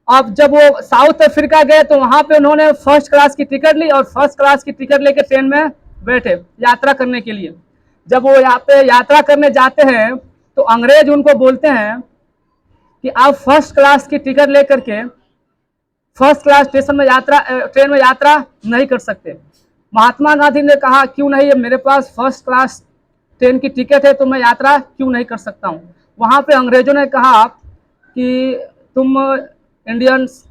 अब जब वो साउथ अफ्रीका गए तो वहां पे उन्होंने फर्स्ट क्लास की टिकट ली और फर्स्ट क्लास की टिकट लेके ट्रेन में बैठे यात्रा करने के लिए। जब वो यहाँ पे यात्रा करने जाते हैं तो अंग्रेज उनको बोलते हैं कि आप फर्स्ट क्लास की टिकट लेकर के फर्स्ट क्लास स्टेशन में यात्रा ट्रेन में यात्रा नहीं कर सकते। महात्मा गांधी ने कहा क्यों नहीं, मेरे पास फर्स्ट क्लास ट्रेन की टिकट है तो मैं यात्रा क्यों नहीं कर सकता हूँ। वहाँ पे अंग्रेजों ने कहा कि तुम इंडियंस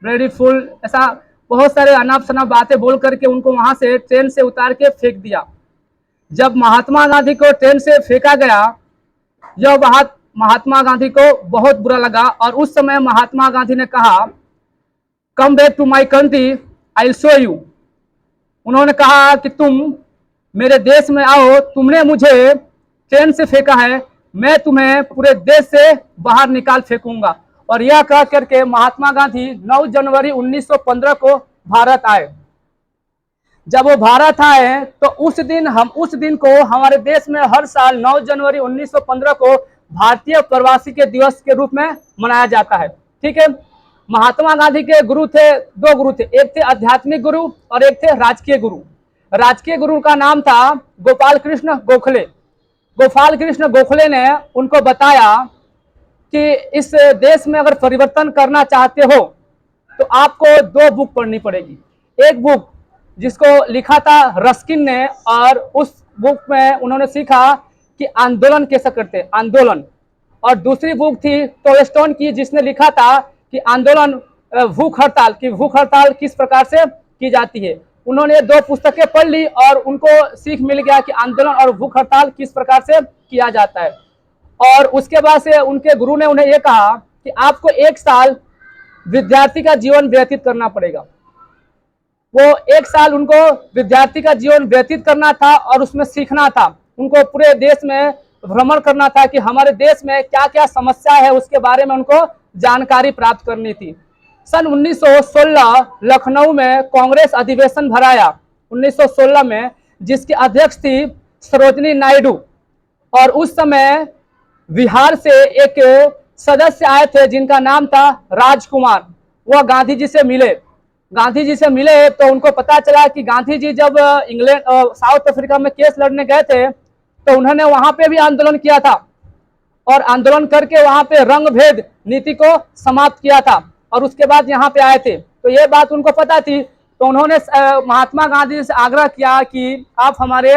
ब्लडी फुल, ऐसा बहुत सारे अनाप शनाप बातें बोल करके उनको वहाँ से ट्रेन से उतार के फेंक दिया। जब महात्मा गांधी को ट्रेन से फेंका गया, यह बात महात्मा गांधी को बहुत बुरा लगा और उस समय महात्मा गांधी ने कहा come back to my country, I will show you. उन्होंने कहा कि तुम मेरे देश में आओ, तुमने मुझे ट्रेन से फेंका है, मैं तुम्हें पूरे देश से बाहर निकाल फेंकूंगा। और यह कह करके महात्मा गांधी 9 जनवरी 1915 को भारत आए। जब वो भारत आए तो उस दिन को हमारे देश में हर साल 9 जनवरी 1915 को भारतीय प्रवासी के दिवस के रूप में मनाया जाता है। ठीक है। महात्मा गांधी के गुरु थे, 2 गुरु थे, एक थे आध्यात्मिक गुरु और एक थे राजकीय गुरु। राजकीय गुरु का नाम था गोपाल कृष्ण गोखले। गोपाल कृष्ण गोखले ने उनको बताया कि इस देश में अगर परिवर्तन करना चाहते हो तो आपको 2 बुक पढ़नी पड़ेगी। एक बुक जिसको लिखा था रस्किन ने, और उस बुक में उन्होंने सीखा कि आंदोलन कैसे करते, आंदोलन। और दूसरी बुक थी टोल्स्टॉय की, जिसने लिखा था कि आंदोलन भूख हड़ताल किस प्रकार से की जाती है। उन्होंने 2 पुस्तकें पढ़ ली और उनको सीख मिल गया कि आंदोलन और भूख हड़ताल किस प्रकार से किया जाता है। और उसके बाद से उनके गुरु ने उन्हें यह कहा कि आपको 1 साल विद्यार्थी का जीवन व्यतीत करना पड़ेगा। वो 1 साल उनको विद्यार्थी का जीवन व्यतीत करना था और उसमें सीखना था। उनको पूरे देश में भ्रमण करना था कि हमारे देश में क्या क्या समस्या है, उसके बारे में उनको जानकारी प्राप्त करनी थी। सन 1916 लखनऊ में कांग्रेस अधिवेशन भराया 1916 में, जिसकी अध्यक्ष थी सरोजनी नायडू। और उस समय बिहार से एक सदस्य आए थे जिनका नाम था राजकुमार। वह गांधी जी से मिले तो उनको पता चला कि गांधी जी जब इंग्लैंड साउथ अफ्रीका में केस लड़ने गए थे तो उन्होंने वहां पे भी आंदोलन किया था और आंदोलन करके वहां पे रंग भेद नीति को समाप्त किया था और उसके बाद यहाँ पे आए थे। तो ये बात उनको पता थी, तो उन्होंने महात्मा गांधी से आग्रह किया कि आप हमारे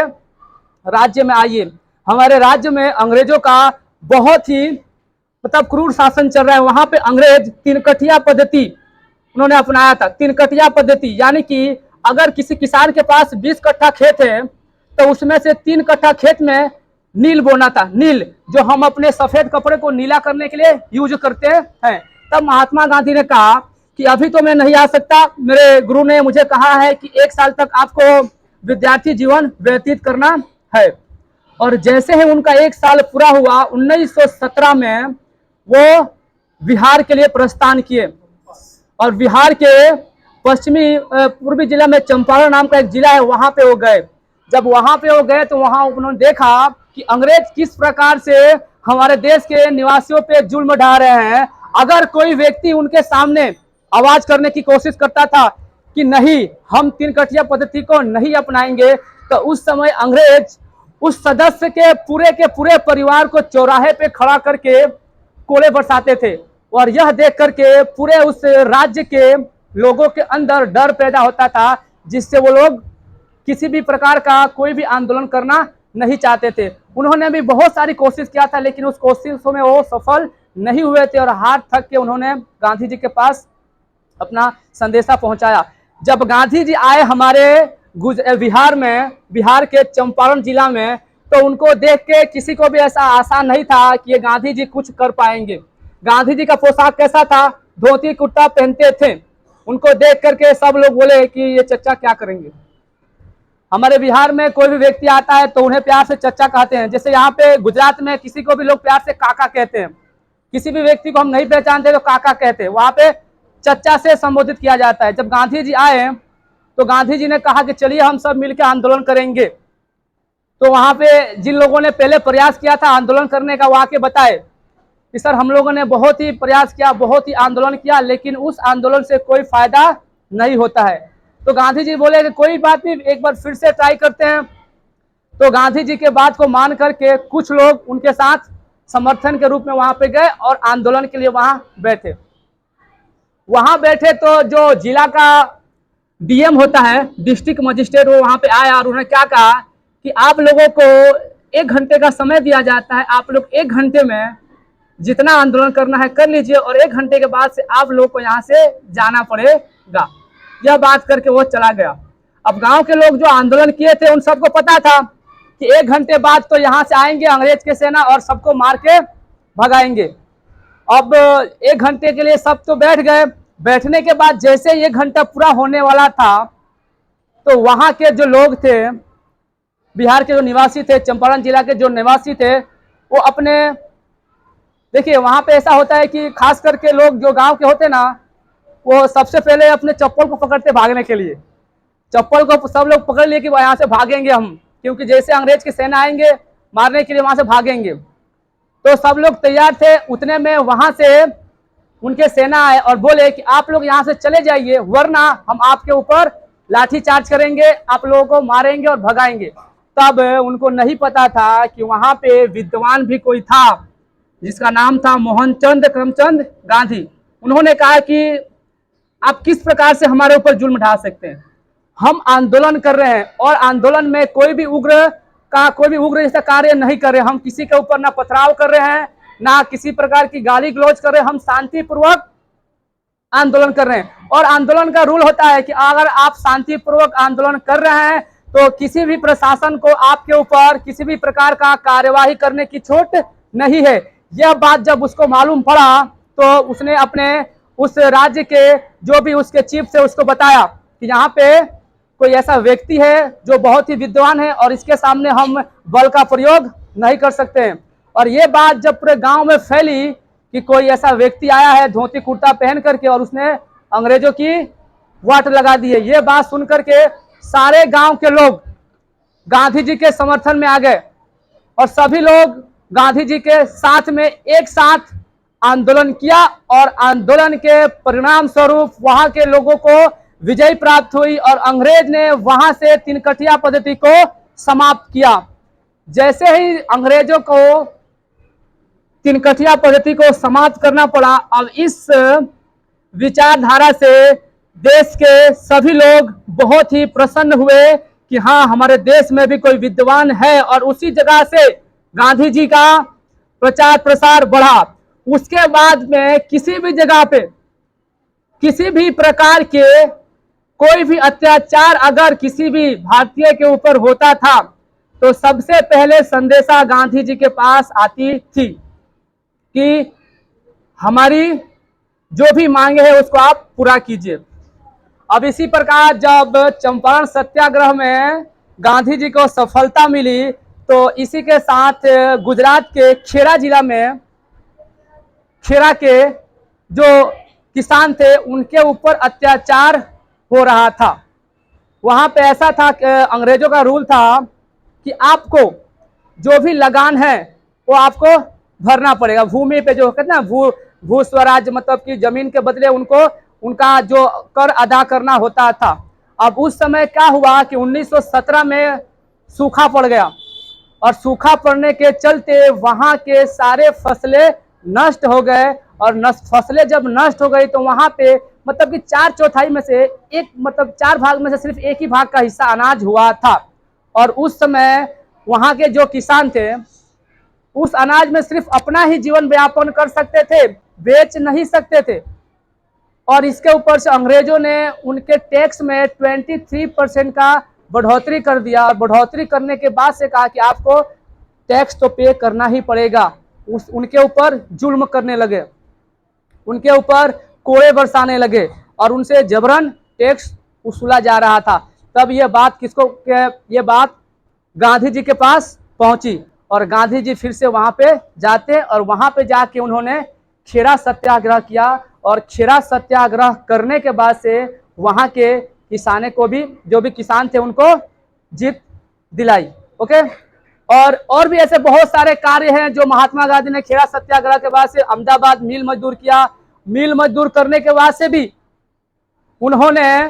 राज्य में आइए। हमारे राज्य में अंग्रेजों का बहुत ही मतलब क्रूर शासन चल रहा है। वहां पे अंग्रेज 3 कठिया पद्धति उन्होंने अपनाया था। 3 कठिया पद्धति यानी कि अगर किसी किसान के पास 20 कट्ठा खेत है तो उसमें से 3 कट्ठा खेत में नील बोना था। नील जो हम अपने सफेद कपड़े को नीला करने के लिए यूज करते हैं। तब महात्मा गांधी ने कहा कि अभी तो मैं नहीं आ सकता, मेरे गुरु ने मुझे कहा है कि 1 साल तक आपको विद्यार्थी जीवन व्यतीत करना है। और जैसे ही उनका 1 साल पूरा हुआ 1917 में वो बिहार के लिए प्रस्थान किए और बिहार के पश्चिमी पूर्वी जिला में चंपारण नाम का एक जिला है, वहां पे वो गए। जब वहां पे वो गए तो वहां उन्होंने देखा कि अंग्रेज किस प्रकार से हमारे देश के निवासियों पे जुल्म ढा रहे हैं। अगर कोई व्यक्ति उनके सामने आवाज करने की कोशिश करता था कि नहीं हम 3 कठिया पद्धति को नहीं अपनाएंगे, तो उस समय अंग्रेज उस सदस्य के पूरे परिवार को चौराहे पे खड़ा करके कोड़े बरसाते थे। और यह देख करके पूरे उस राज्य के लोगों के अंदर डर पैदा होता था, जिससे वो लोग किसी भी प्रकार का कोई भी आंदोलन करना नहीं चाहते थे। उन्होंने भी बहुत सारी कोशिश किया था, लेकिन उस कोशिशों में वो सफल नहीं हुए थे और हार थक के उन्होंने गांधी जी के पास अपना संदेशा पहुंचाया। जब गांधी जी आए हमारे बिहार में, बिहार के चंपारण जिला में, तो उनको देख के किसी को भी ऐसा आशा नहीं था कि ये गांधी जी कुछ कर पाएंगे। गांधी जी का पोशाक कैसा था, धोती कुर्ता पहनते थे। उनको देख करके सब लोग बोले कि ये चचा क्या करेंगे। हमारे बिहार में कोई भी व्यक्ति आता है तो उन्हें प्यार से चचा कहते हैं। जैसे यहाँ पे गुजरात में किसी को भी लोग प्यार से काका कहते हैं। किसी भी व्यक्ति को हम नहीं पहचानते तो काका कहते हैं, वहां पे चचा से संबोधित किया जाता है। जब गांधी जी आए तो गांधी जी ने कहा कि चलिए हम सब मिलकर आंदोलन करेंगे। तो वहां पे जिन लोगों ने पहले प्रयास किया था आंदोलन करने का, वो आके बताए कि सर हम लोगों ने बहुत ही प्रयास किया, बहुत ही आंदोलन किया, लेकिन उस आंदोलन से कोई फायदा नहीं होता है। तो गांधी जी बोले कि कोई बात नहीं, एक बार फिर से ट्राई करते हैं। तो गांधी जी के बात को मान करके कुछ लोग उनके साथ समर्थन के रूप में वहां पे गए और आंदोलन के लिए वहां बैठे। वहां बैठे तो जो जिला का डीएम होता है, डिस्ट्रिक्ट मजिस्ट्रेट, वो वहां पे आया और उन्होंने क्या कहा कि आप लोगों को 1 घंटे का समय दिया जाता है, आप लोग 1 घंटे में जितना आंदोलन करना है कर लीजिए और 1 घंटे के बाद से आप लोग को यहाँ से जाना पड़ेगा। यह बात करके वो चला गया। अब गांव के लोग जो आंदोलन किए थे उन सबको पता था कि 1 घंटे बाद तो यहाँ से आएंगे अंग्रेज के सेना और सबको मार के भगाएंगे। अब 1 घंटे के लिए सब तो बैठ गए। बैठने के बाद जैसे 1 घंटा पूरा होने वाला था तो वहां के जो लोग थे, बिहार के जो निवासी थे, चंपारण जिला के जो निवासी थे, वो अपने, देखिए वहां पे ऐसा होता है कि खास करके लोग जो गांव के होते ना, वो सबसे पहले अपने चप्पल को पकड़ते भागने के लिए। चप्पल को सब लोग पकड़ लिए कि यहाँ से भागेंगे हम, क्योंकि जैसे अंग्रेज की सेना आएंगे मारने के लिए वहां से भागेंगे। तो सब लोग तैयार थे। उतने में वहां से उनके सेना आए और बोले कि आप लोग यहाँ से चले जाइए, वरना हम आपके ऊपर लाठी चार्ज करेंगे, आप लोगों को मारेंगे और भगाएंगे। तब उनको नहीं पता था कि वहां पे विद्वान भी कोई था जिसका नाम था मोहनचंद करमचंद गांधी। उन्होंने कहा कि आप किस प्रकार से हमारे ऊपर जुल्म ढा सकते हैं, हम आंदोलन कर रहे हैं और आंदोलन में कोई भी उग्र जैसा कार्य नहीं कर रहे, हम किसी के ऊपर ना पथराव कर रहे हैं, ना किसी प्रकार की गाली गलौज कर रहे हैं, हम शांतिपूर्वक आंदोलन कर रहे हैं। और आंदोलन का रूल होता है कि अगर आप शांतिपूर्वक आंदोलन कर रहे हैं तो किसी भी प्रशासन को आपके ऊपर किसी भी प्रकार का कार्यवाही करने की छूट नहीं है। यह बात जब उसको मालूम पड़ा तो उसने अपने उस राज्य के जो भी उसके चीफ से उसको बताया कि यहाँ पे कोई ऐसा व्यक्ति है जो बहुत ही विद्वान है और इसके सामने हम बल का प्रयोग नहीं कर सकते हैं। और ये बात जब पूरे गांव में फैली कि कोई ऐसा व्यक्ति आया है धोती कुर्ता पहन करके और उसने अंग्रेजों की वाट लगा दी है, ये बात सुन करके सारे गांव के लोग गांधी जी के समर्थन में आ गए और सभी लोग गांधी जी के साथ में एक साथ आंदोलन किया और आंदोलन के परिणाम स्वरूप वहां के लोगों को विजय प्राप्त हुई और अंग्रेज ने वहां से तिनकठिया पद्धति को समाप्त किया। जैसे ही अंग्रेजों को तिनकठिया पद्धति को समाप्त करना पड़ा, अब इस विचारधारा से देश के सभी लोग बहुत ही प्रसन्न हुए कि हाँ, हमारे देश में भी कोई विद्वान है और उसी जगह से गांधी जी का प्रचार प्रसार बढ़ा। उसके बाद में किसी भी जगह पे किसी भी प्रकार के कोई भी अत्याचार अगर किसी भी भारतीय के ऊपर होता था तो सबसे पहले संदेशा गांधी जी के पास आती थी कि हमारी जो भी मांगे है उसको आप पूरा कीजिए। अब इसी प्रकार जब चंपारण सत्याग्रह में गांधी जी को सफलता मिली तो इसी के साथ गुजरात के खेड़ा जिला में खेड़ा के जो किसान थे उनके ऊपर अत्याचार हो रहा था। वहां पे ऐसा था कि अंग्रेजों का रूल था कि आपको जो भी लगान है वो आपको भरना पड़ेगा। भूमि पे जो कहते हैं ना भू स्वराज, मतलब कि जमीन के बदले उनको उनका जो कर अदा करना होता था। अब उस समय क्या हुआ कि 1917 में सूखा पड़ गया और सूखा पड़ने के चलते वहां के सारे फसलें नष्ट हो गए और फसलें जब नष्ट हो गई तो वहां पे मतलब कि 4/4 में से एक, मतलब 4 भाग में से सिर्फ 1 ही भाग का हिस्सा अनाज हुआ था। और उस समय वहां के जो किसान थे उस अनाज में सिर्फ अपना ही जीवन व्यापन कर सकते थे, बेच नहीं सकते थे। और इसके ऊपर से अंग्रेजों ने उनके टैक्स में 23% का बढ़ोतरी कर दिया और बढ़ोतरी करने के बाद से कहा कि आपको टैक्स तो पे करना ही पड़ेगा। उनके ऊपर जुल्म करने लगे, उनके ऊपर कोड़े बरसाने लगे और उनसे जबरन टैक्स वसूला जा रहा था। तब ये बात गांधी जी के पास पहुंची और गांधी जी फिर से वहां पे जाते और वहां पे जाके उन्होंने खेड़ा सत्याग्रह किया और खेड़ा सत्याग्रह करने के बाद से वहां के किसानों को भी, जो भी किसान थे, उनको जीत दिलाई। ओके, और भी ऐसे बहुत सारे कार्य हैं जो महात्मा गांधी ने खेड़ा सत्याग्रह के बाद से अहमदाबाद मिल मजदूर किया। मिल मजदूर करने के बाद से भी उन्होंने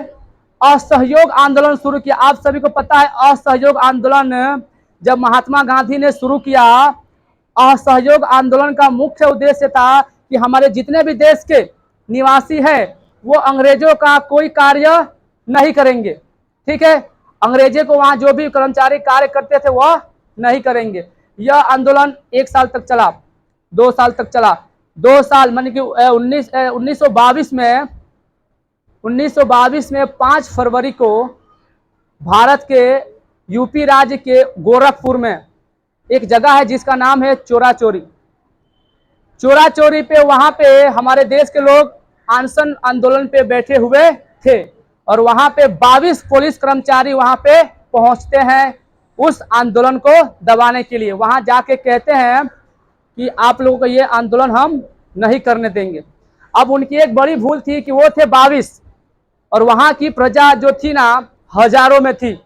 असहयोग आंदोलन शुरू किया। आप सभी को पता है असहयोग आंदोलन जब महात्मा गांधी ने शुरू किया, असहयोग आंदोलन का मुख्य उद्देश्य था कि हमारे जितने भी देश के निवासी हैं वो अंग्रेजों का कोई कार्य नहीं करेंगे। ठीक है, अंग्रेजों को वहां जो भी कर्मचारी कार्य करते थे वह नहीं करेंगे। यह आंदोलन 1 साल तक चला, 2 साल तक चला। 2 साल मान कि 1922 में 5 फरवरी को भारत के यूपी राज्य के गोरखपुर में एक जगह है जिसका नाम है चोरा चोरी। चोरा चोरी पे वहां पे हमारे देश के लोग अनशन आंदोलन पे बैठे हुए थे और वहां पे 22 पुलिस कर्मचारी वहां पे पहुंचते हैं उस आंदोलन को दबाने के लिए। वहां जाके कहते हैं कि आप लोगों को ये आंदोलन हम नहीं करने देंगे। अब उनकी एक बड़ी भूल थी कि वो थे 22 और वहां की प्रजा जो थी ना हजारों में थी।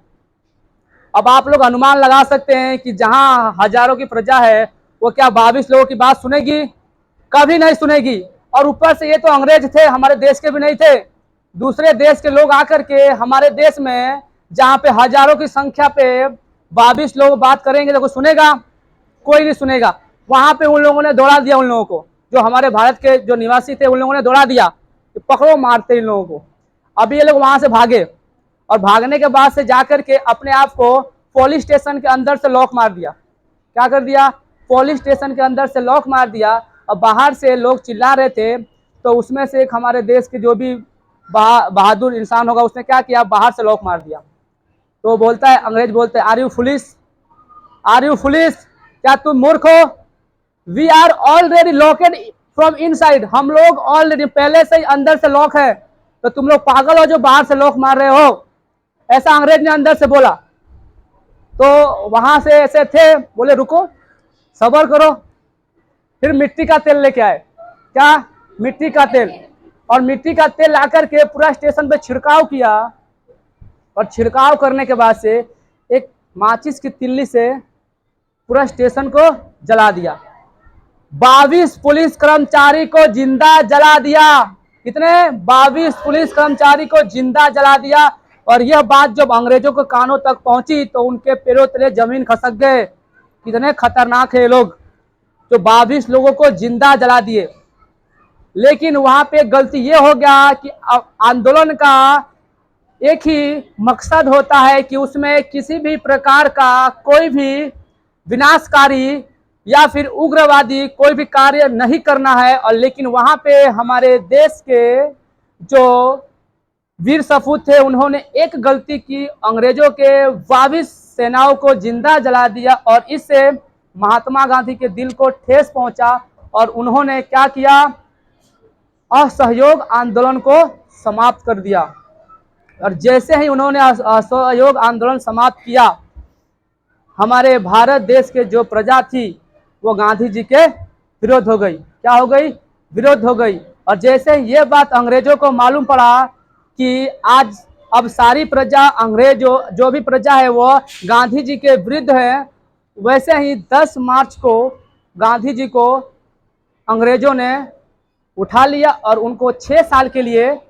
अब आप लोग अनुमान लगा सकते हैं कि जहां हजारों की प्रजा है वो क्या 22 लोगों की बात सुनेगी? कभी नहीं सुनेगी। और ऊपर से ये तो अंग्रेज थे, हमारे देश के भी नहीं थे, दूसरे देश के लोग आकर के हमारे देश में जहां पे हजारों की संख्या पे 22 लोग बात करेंगे तो कोई सुनेगा? कोई नहीं सुनेगा। वहां पे उन लोगों ने दौड़ा दिया, उन लोगों को जो हमारे भारत के जो निवासी थे उन लोगों ने दौड़ा दिया, पकड़ो मारते इन लोगों को। अभी ये लोग वहां से भागे और भागने के बाद से जाकर के अपने आप को पुलिस स्टेशन के अंदर से लॉक मार दिया। क्या कर दिया? पुलिस स्टेशन के अंदर से लॉक मार दिया। और बाहर से लोग चिल्ला रहे थे तो उसमें से एक हमारे देश के जो भी बहादुर इंसान होगा उसने क्या किया, बाहर से लॉक मार दिया। तो बोलता है, अंग्रेज बोलते हैं, are you foolish? Are you foolish? क्या तुम मूर्ख हो? We are already locked from inside. हम लोग ऑलरेडी पहले से ही अंदर से लॉक है, तो तुम लोग पागल हो जो बाहर से लॉक मार रहे हो। ऐसा अंग्रेज ने अंदर से बोला। तो वहां से ऐसे थे, बोले रुको, सब्र करो। फिर मिट्टी का तेल लेके आए। क्या? मिट्टी का तेल। और मिट्टी का तेल लाकर के पूरा स्टेशन पे छिड़काव किया और छिड़काव करने के बाद से एक माचिस की तिल्ली से पूरा स्टेशन को जला दिया। 22 पुलिस कर्मचारी को जिंदा जला दिया। कितने? 22 पुलिस कर्मचारी को जिंदा जला दिया। और यह बात जब अंग्रेजों के कानों तक पहुंची तो उनके पैरों तले जमीन खसक गए। कितने खतरनाक है ये लोग, जो 22 लोगों को जिंदा जला दिए। लेकिन वहां पे गलती ये हो गया कि आंदोलन का एक ही मकसद होता है कि उसमें किसी भी प्रकार का कोई भी विनाशकारी या फिर उग्रवादी कोई भी कार्य नहीं करना है। और लेकिन वहां पे हमारे देश के जो वीर सपूत थे उन्होंने एक गलती की, अंग्रेजों के 22 सेनाओं को जिंदा जला दिया और इससे महात्मा गांधी के दिल को ठेस पहुंचा और उन्होंने क्या किया, असहयोग आंदोलन को समाप्त कर दिया। और जैसे ही उन्होंने असहयोग आंदोलन समाप्त किया, हमारे भारत देश के जो प्रजा थी वो गांधी जी के विरोध हो गई। क्या हो गई? विरोध हो गई। और जैसे ये बात अंग्रेजों को मालूम पड़ा कि आज अब सारी प्रजा, अंग्रेज जो भी प्रजा है वो गांधी जी के विरुद्ध है, वैसे ही 10 मार्च को गांधी जी को अंग्रेजों ने उठा लिया और उनको 6 साल के लिए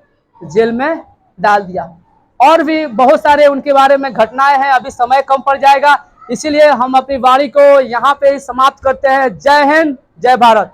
जेल में डाल दिया। और भी बहुत सारे उनके बारे में घटनाएं हैं, अभी समय कम पड़ जाएगा, इसीलिए हम अपनी वाणी को यहाँ पे ही समाप्त करते हैं। जय हिंद, जय भारत।